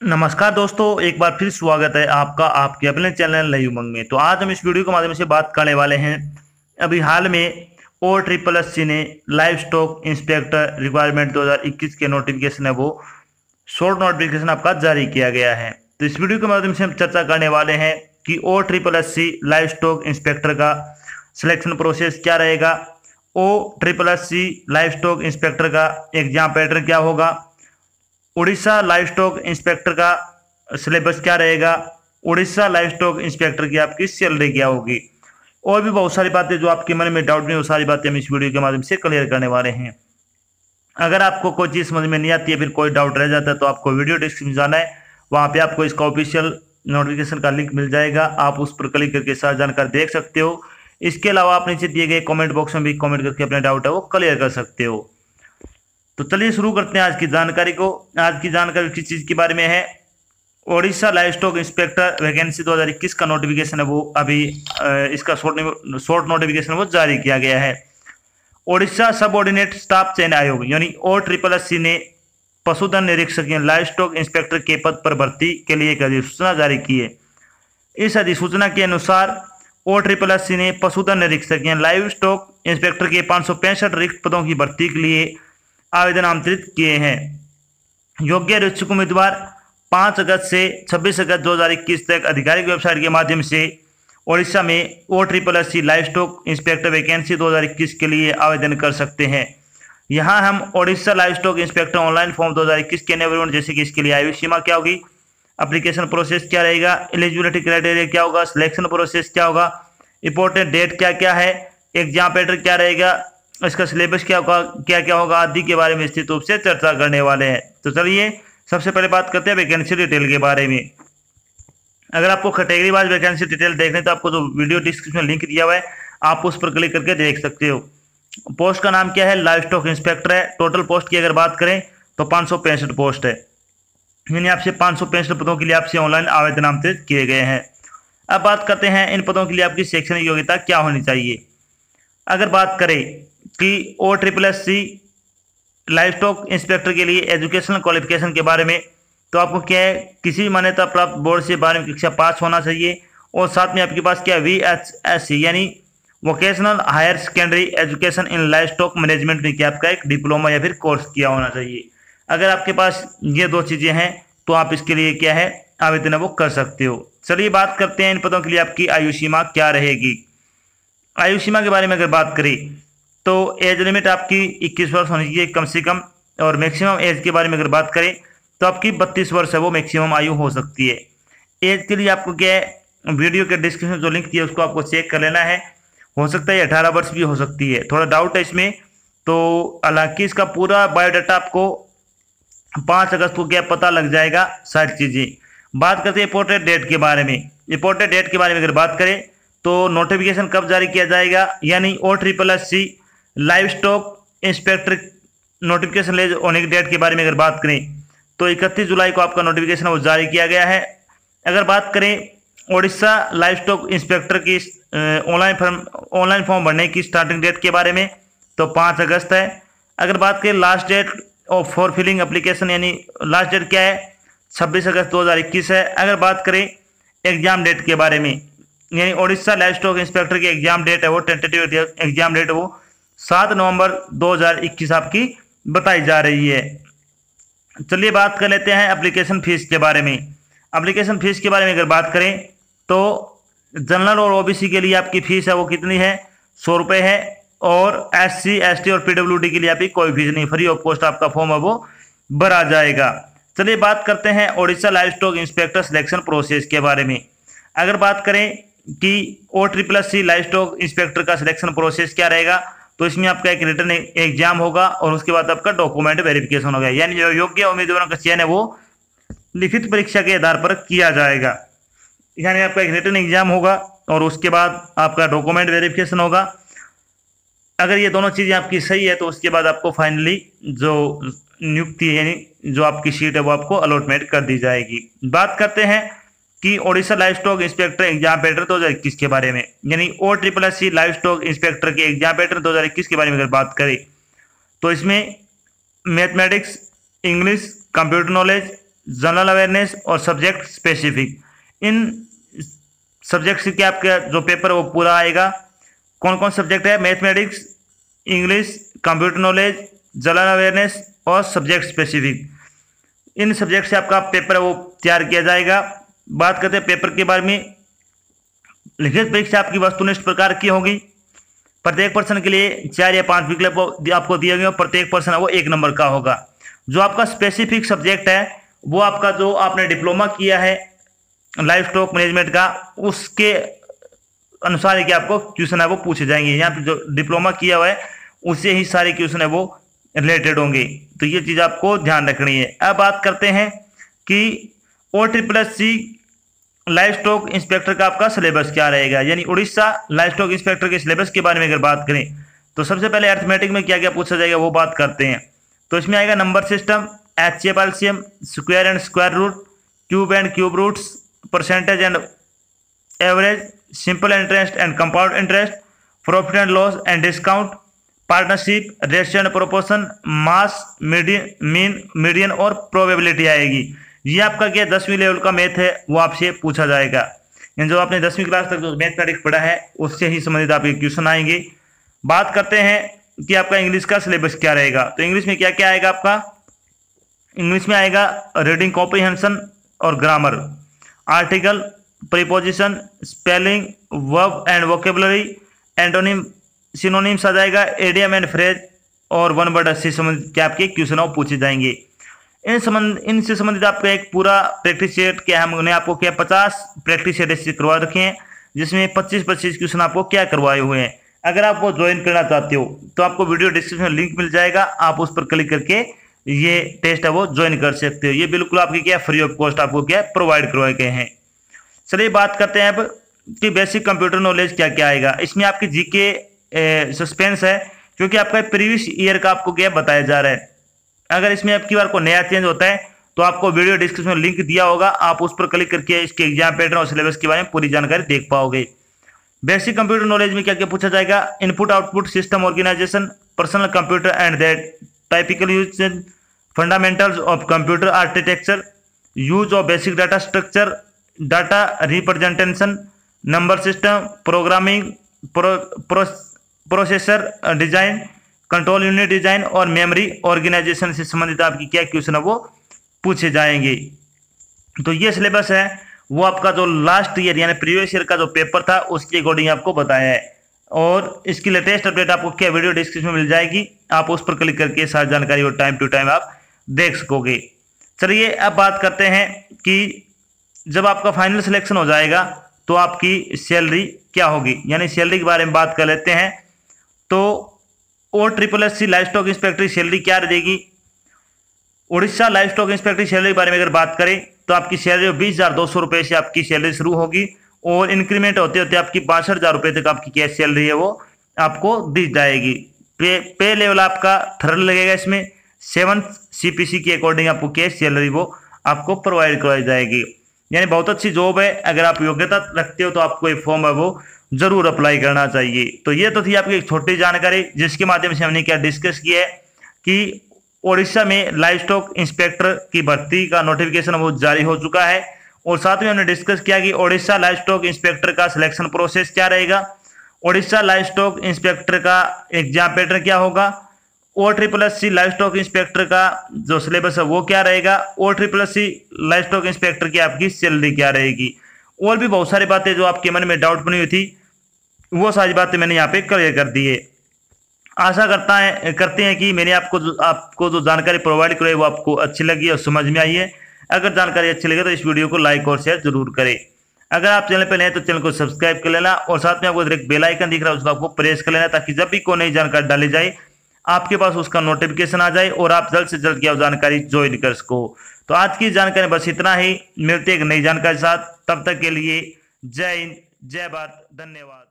नमस्कार दोस्तों, एक बार फिर स्वागत है आपका आपके अपने चैनल नई उमंग में। तो आज हम इस वीडियो के माध्यम से बात करने वाले हैं। अभी हाल में OSSC ने लाइव स्टॉक इंस्पेक्टर रिक्वायरमेंट 2021 के नोटिफिकेशन है वो शॉर्ट नोटिफिकेशन आपका जारी किया गया है। तो इस वीडियो के माध्यम से हम चर्चा करने वाले हैं कि OSSC लाइव स्टॉक इंस्पेक्टर का सिलेक्शन प्रोसेस क्या रहेगा, OSSC लाइव स्टॉक इंस्पेक्टर का एग्जाम पैटर्न क्या होगा, उड़ीसा लाइव स्टॉक इंस्पेक्टर का सिलेबस क्या रहेगा, उड़ीसा लाइव स्टॉक इंस्पेक्टर की आपकी सैलरी क्या होगी, और भी बहुत सारी बातें जो आपके मन में डाउट नहीं, वो सारी बातें हम इस वीडियो के माध्यम से क्लियर करने वाले हैं। अगर आपको कोई चीज़ समझ में नहीं आती है, फिर कोई डाउट रह जाता है, तो आपको वीडियो डिस्क्रिप्शन जाना है, वहाँ पे आपको इसका ऑफिशियल नोटिफिकेशन का लिंक मिल जाएगा। आप उस पर क्लिक करके सारी जानकारी देख सकते हो। इसके अलावा आप नीचे दिए गए कमेंट बॉक्स में भी कमेंट करके अपने डाउट है वो क्लियर कर सकते हो। तो चलिए शुरू करते हैं आज की जानकारी को। आज की जानकारी किस चीज़ के बारे में है, Odisha live stock inspector vacancy 2021 का नोटिफिकेशन है वो अभी इसका शॉर्ट नोटिफिकेशन वो जारी किया गया है। ओडिशा सबऑर्डिनेट स्टाफ चयन आयोग यानी OSSC ने पशुधन निरीक्षक लाइव स्टॉक इंस्पेक्टर के पद पर भर्ती के लिए एक अधिसूचना जारी की है। इस अधिसूचना के अनुसार OSSC ने पशुधन निरीक्षक लाइव स्टॉक इंस्पेक्टर के 565 रिक्त पदों की भर्ती के लिए आवेदन आमंत्रित किए हैं। योग्य और इच्छुक उम्मीदवार 5 अगस्त से 26 अगस्त 2021 तक आधिकारिक वेबसाइट के माध्यम से ओडिशा में OSSC live stock inspector vacancy 2021 के लिए आवेदन कर सकते हैं। यहां हम Odisha live stock inspector online form 2021 के नए जैसे कि इसके लिए आयु सीमा क्या होगी, एप्लीकेशन प्रोसेस क्या रहेगा, एलिजिबिलिटी क्राइटेरिया क्या होगा, सिलेक्शन प्रोसेस क्या होगा, इंपॉर्टेंट डेट क्या क्या है, एग्जाम पैटर्न क्या रहेगा, इसका सिलेबस क्या होगा, क्या क्या होगा आदि के बारे में निश्चित रूप से चर्चा करने वाले हैं। तो चलिए सबसे पहले बात करते हैं वैकेंसी डिटेल के बारे में। अगर आपको कैटेगरी वाइज वैकेंसी डिटेल देखने तो आपको जो वीडियो डिस्क्रिप्शन में लिंक दिया हुआ है आप उस पर क्लिक करके देख सकते हो। पोस्ट का नाम क्या है, लाइव स्टॉक इंस्पेक्टर है। टोटल पोस्ट की अगर बात करें तो 565 पोस्ट है, यानी आपसे 565 पदों के लिए आपसे ऑनलाइन आवेदन आमंत्रित किए गए हैं। अब बात करते हैं इन पदों के लिए आपकी शैक्षणिक योग्यता क्या होनी चाहिए। अगर बात करें कि OSSC लाइव स्टॉक इंस्पेक्टर के लिए एजुकेशनल क्वालिफिकेशन के बारे में, तो आपको क्या है, किसी मान्यता प्राप्त बोर्ड से 12वीं कक्षा पास होना चाहिए, और साथ में आपके पास क्या VHSC यानी vocational higher secondary education in livestock management में क्या आपका एक डिप्लोमा या फिर कोर्स किया होना चाहिए। अगर आपके पास ये दो चीज़ें हैं तो आप इसके लिए क्या है आवेदन वो कर सकते हो। चलिए बात करते हैं इन पदों के लिए आपकी आयु सीमा क्या रहेगी। आयु सीमा के बारे में अगर बात करें तो एज लिमिट आपकी 21 वर्ष होनी चाहिए कम से कम, और मैक्सिमम एज के बारे में अगर बात करें तो आपकी 32 वर्ष है वो मैक्सिमम आयु हो सकती है। एज के लिए आपको क्या है, वीडियो के डिस्क्रिप्शन में जो लिंक दिया है उसको आपको चेक कर लेना है। हो सकता है 18 वर्ष भी हो सकती है, थोड़ा डाउट है इसमें। तो हालांकि इसका पूरा बायोडाटा आपको 5 अगस्त को क्या पता लग जाएगा सारी चीज़ें। बात करते हैं इंपॉर्टेंट डेट के बारे में। इंपॉर्टेंट डेट के बारे में अगर बात करें तो नोटिफिकेशन कब जारी किया जाएगा, यानी OSSC live stock inspector notification ले होने की डेट के बारे में अगर बात करें तो 31 जुलाई को आपका नोटिफिकेशन वो जारी किया गया है। अगर बात करें ओडिशा लाइव स्टॉक इंस्पेक्टर की ऑनलाइन फॉर्म भरने की स्टार्टिंग डेट के बारे में तो 5 अगस्त है। अगर बात करें last date of for filling application यानी लास्ट डेट क्या है, 26 अगस्त 2021 है। अगर बात करें एग्जाम डेट के बारे में, यानी ओडिशा लाइव स्टॉक इंस्पेक्टर की एग्जाम डेट है वो टेंटेटिव एग्जाम डेट है वो 7 नवंबर 2021 आपकी बताई जा रही है। चलिए बात कर लेते हैं एप्लीकेशन फीस के बारे में। एप्लीकेशन फीस के बारे में अगर बात करें तो जनरल और OBC के लिए आपकी फीस है वो कितनी है, 100 रुपये है, और SC ST और PWD के लिए आपकी कोई फीस नहीं, फ्री ऑफ कॉस्ट आपका फॉर्म है वो भरा जाएगा। चलिए बात करते हैं Odisha live stock inspector selection process के बारे में। अगर बात करें कि OSSC लाइव स्टॉक इंस्पेक्टर का सिलेक्शन प्रोसेस क्या रहेगा, तो इसमें आपका एक रिटन एग्जाम होगा और उसके बाद आपका डॉक्यूमेंट वेरिफिकेशन होगा, यानी जो योग्य उम्मीदवारों का चयन है वो लिखित परीक्षा के आधार पर किया जाएगा। यानी आपका एक रिटन एग्जाम होगा और उसके बाद आपका डॉक्यूमेंट वेरिफिकेशन होगा। अगर ये दोनों चीज़ें आपकी सही है तो उसके बाद आपको फाइनली जो नियुक्ति है यानी जो आपकी सीट है वो आपको अलॉटमेंट कर दी जाएगी। बात करते हैं कि Odisha live stock inspector exam pattern 2021 के बारे में, यानी OSSC लाइव स्टॉक इंस्पेक्टर के एग्जाम पैटर्न 2021 के बारे में अगर बात करें तो इसमें mathematics, English, computer knowledge, general awareness और सब्जेक्ट स्पेसिफिक। इन सब्जेक्ट से क्या आपका जो पेपर है वो पूरा आएगा। कौन कौन सब्जेक्ट है? Mathematics, English, computer knowledge, general awareness और सब्जेक्ट स्पेसिफिक। इन सब्जेक्ट से आपका पेपर है वो तैयार किया जाएगा। बात करते हैं पेपर के बारे में। लिखित परीक्षा आपकी वस्तुनिष्ठ प्रकार की होगी। प्रत्येक पर्सन के लिए 4 या 5 विकल्प आपको दिए गए और प्रत्येक पर्सन है वो 1 नंबर का होगा। जो आपका स्पेसिफिक सब्जेक्ट है वो आपका जो आपने डिप्लोमा किया है लाइफ स्टॉक मैनेजमेंट का, उसके अनुसार ही कि आपको क्वेश्चन है वो पूछे जाएंगे। यहाँ पे जो डिप्लोमा किया हुआ है उससे ही सारे क्वेश्चन है वो रिलेटेड होंगे, तो ये चीज़ आपको ध्यान रखनी है। अब बात करते हैं कि OSSC लाइफ स्टॉक इंस्पेक्टर का आपका सिलेबस क्या रहेगा, यानी उड़ीसा लाइफ स्टॉक इंस्पेक्टर के सिलेबस के बारे में अगर बात करें तो सबसे पहले अर्थमेटिक में क्या क्या पूछा जाएगा वो बात करते हैं। तो इसमें आएगा number system, HCF LCM, square and square root, cube and cube roots, percentage and average, simple interest and compound interest, profit and loss and discount, partnership, ratio and proportion, mass, mean, median और probability आएगी। ये आपका क्या 10वीं level का math है वो आपसे पूछा जाएगा। यानी जो आपने 10वीं क्लास तक जो मैथमेटिक्स पढ़ा है उससे ही संबंधित आपके क्वेश्चन आएंगे। बात करते हैं कि आपका इंग्लिश का सिलेबस क्या रहेगा। तो इंग्लिश में क्या क्या आएगा आपका? इंग्लिश में आएगा रीडिंग कॉम्प्रिहेंशन और grammar, article, preposition, spelling, verb and vocabulary, antonym, synonyms आ जाएगा, एडियम एंड फ्रेज और वन वर्ड से संबंधित क्या आपके क्वेश्चन पूछे जाएंगे। इनसे संबंधित आपका एक पूरा प्रैक्टिस सेट क्या हमने आपको क्या 50 प्रैक्टिस सेट ऐसे करवा रखे हैं, जिसमें 25-25 क्वेश्चन आपको क्या करवाए हुए हैं। अगर आप वो ज्वाइन करना चाहते हो तो आपको वीडियो डिस्क्रिप्शन में लिंक मिल जाएगा, आप उस पर क्लिक करके ये टेस्ट है वो ज्वाइन कर सकते हो। ये बिल्कुल आपकी क्या फ्री ऑफ कॉस्ट आपको क्या प्रोवाइड करवाए गए हैं। चलिए बात करते हैं अब कि बेसिक कंप्यूटर नॉलेज क्या क्या आएगा। इसमें आपकी जीके सस्पेंस है क्योंकि आपका प्रीवियस ईयर का आपको क्या बताया जा रहा है। अगर इसमें आपकी बार को नया चेंज होता है तो आपको वीडियो डिस्क्रिप्शन में लिंक दिया होगा, आप उस पर क्लिक करके इसके एग्जाम पैटर्न और सिलेबस के बारे में पूरी जानकारी देख पाओगे। बेसिक कंप्यूटर नॉलेज में क्या क्या पूछा जाएगा? Input output system organisation, personal computer and that typical use, fundamentals of computer architecture, use of basic data structure, data representation, number system, programming, processor design, control unit design और memory organisation से संबंधित आपकी क्या question है वो पूछे जाएंगे। तो ये सिलेबस है वो आपका जो लास्ट ईयर यानी प्रीवियस ईयर का जो पेपर था उसके अकॉर्डिंग आपको बताया है, और इसकी लेटेस्ट अपडेट आपको क्या वीडियो डिस्क्रिप्शन में मिल जाएगी, आप उस पर क्लिक करके सारी जानकारी और टाइम टू टाइम आप देख सकोगे। चलिए अब बात करते हैं कि जब आपका फाइनल सिलेक्शन हो जाएगा तो आपकी सैलरी क्या होगी, यानी सैलरी के बारे में बात कर लेते हैं। तो OSSC लाइफ स्टॉक इंस्पेक्टर की सैलरी क्या रहेगी? उड़ीसा लाइफ स्टॉक इंस्पेक्टर की सैलरी के बारे में अगर बात करें तो आपकी सैलरी 20,200 रुपये से आपकी सैलरी शुरू होगी और इंक्रीमेंट होते होते आपकी 62,000 रुपये तक आपकी क्या सैलरी है वो आपको दी जाएगी। पे लेवल आपका थर्ड लगेगा, इसमें 7th CPC के अकॉर्डिंग आपको क्या सैलरी वो आपको प्रोवाइड करवाई जाएगी। यानी बहुत अच्छी जॉब है, अगर आप योग्यता रखते हो तो आपको एक फॉर्म है वो जरूर अप्लाई करना चाहिए। तो ये तो थी आपकी एक छोटी जानकारी जिसके माध्यम से हमने क्या डिस्कस किया है कि ओडिशा में लाइफ स्टॉक इंस्पेक्टर की भर्ती का नोटिफिकेशन वो जारी हो चुका है, और साथ में हमने डिस्कस किया कि ओडिशा लाइफ स्टॉक इंस्पेक्टर का सिलेक्शन प्रोसेस क्या रहेगा, ओडिशा लाइफ स्टॉक इंस्पेक्टर का एग्जाम पैटर्न क्या होगा, OSSC लाइफ स्टॉक इंस्पेक्टर का जो सिलेबस है वो क्या रहेगा, OSSC लाइफ स्टॉक इंस्पेक्टर की आपकी सैलरी क्या रहेगी, और भी बहुत सारी बातें जो आपके मन में डाउट बनी हुई थी वो सारी बातें मैंने यहाँ पे क्लियर कर दी है। आशा करते हैं कि मैंने आपको जो जानकारी प्रोवाइड कराई वो आपको अच्छी लगी और समझ में आई है। अगर जानकारी अच्छी लगे तो इस वीडियो को लाइक और शेयर जरूर करें। अगर आप चैनल पर नए हैं तो चैनल को सब्सक्राइब कर लेना, और साथ में आपको एक बेल आइकन दिख रहा है उसको आपको प्रेस कर लेना, ताकि जब भी कोई नई जानकारी डाली जाए आपके पास उसका नोटिफिकेशन आ जाए और आप जल्द से जल्द क्या जानकारी ज्वाइन कर सको। तो आज की जानकारी बस इतना ही, मिलते एक नई जानकारी के साथ, तब तक के लिए जय हिंद, जय भारत, धन्यवाद।